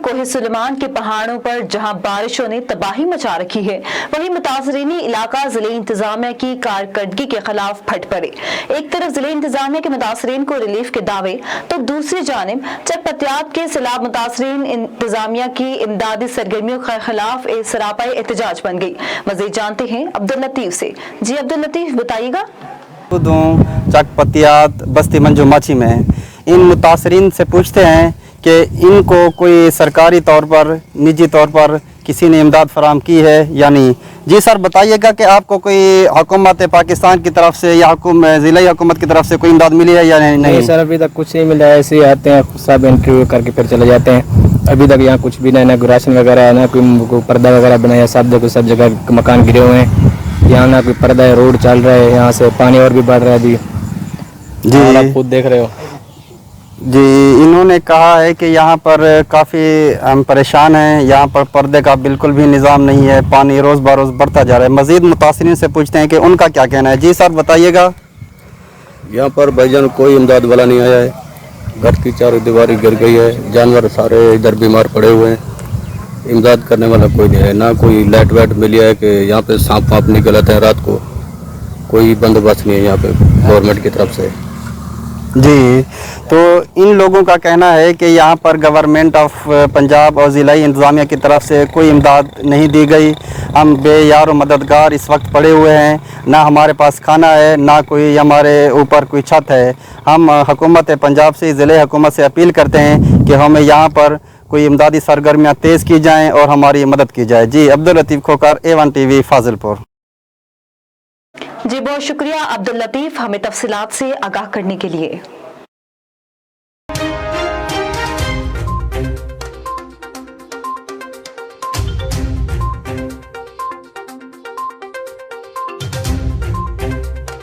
कोहे सुलेमान के पहाड़ों पर जहां बारिशों ने तबाही मचा रखी है, वहीं मुतासरीन इलाका जिले इंतजामिया की कारकर्दगी के खिलाफ फट पड़े। एक तरफ जिले इंतजामिया के मुतासरीन को रिलीफ के दावे, तो दूसरी जानिब चकपतियात के सैलाब मुतासरीन इंतजामिया की इमदादी सरगर्मियों के खिलाफ एक सरापाई एहतजाज बन गई। मज़ीद जानते हैं अब्दुल लतीफ से। जी अब्दुल लतीफ, बताइएगा। चकपतियात बस्ती मंजू माची में इन मुतासरीन से पूछते हैं कि इनको कोई सरकारी तौर पर, निजी तौर पर किसी ने इमदाद फराहम की है या नहीं। जी सर, बताइएगा कि आपको कोई हुकूमत पाकिस्तान की तरफ से या ज़िला हुकूमत की तरफ से कोई इमदाद मिली है या नहीं? सर, अभी तक कुछ नहीं मिला है। ऐसे ही आते हैं, सब इंटरव्यू करके फिर चले जाते हैं। अभी तक यहाँ कुछ भी नहीं, ना कोई राशन वगैरह, ना कोई पर्दा वगैरह बनाया। सब देखो, सब जगह मकान गिरे हुए हैं। यहाँ ना कोई पर्दा है, रोड चल रहा है, यहाँ से पानी और भी बढ़ रहा है। अभी जी आप खुद देख रहे हो। जी, इन्होंने कहा है कि यहाँ पर काफ़ी हम परेशान हैं, यहाँ पर पर्दे का बिल्कुल भी निज़ाम नहीं है, पानी रोज़ बरोज़ बढ़ता जा रहा है। मज़ीद मुतासरीन से पूछते हैं कि उनका क्या कहना है। जी सर, बताइएगा। यहाँ पर भाईजान कोई इमदाद वाला नहीं आया है। घर की चारों दीवारें गिर गई है, जानवर सारे इधर बीमार पड़े हुए हैं। इमदाद करने वाला कोई नहीं है, ना कोई लाइट वाइट मिली है कि यहाँ पे सांप वाप निकल आते हैं रात को। कोई बंदोबस्त नहीं है यहाँ पे गवर्नमेंट की तरफ से। जी, तो इन लोगों का कहना है कि यहाँ पर गवर्नमेंट ऑफ पंजाब और ज़िलाई इंतज़ामिया की तरफ से कोई इमदाद नहीं दी गई। हम बेयार व मददगार इस वक्त पड़े हुए हैं, ना हमारे पास खाना है, ना कोई हमारे ऊपर कोई छत है। हम हुकूमत पंजाब से, ज़िले हुकूमत से अपील करते हैं कि हमें यहाँ पर कोई इमदादी सरगर्मियाँ तेज़ की जाएँ और हमारी मदद की जाए। जी, अब्दुल लतीफ़ खोकर, A1 TV, फाजिलपुर। जी बहुत शुक्रिया अब्दुल लतीफ़, हमें तफसीलात से आगाह करने के लिए।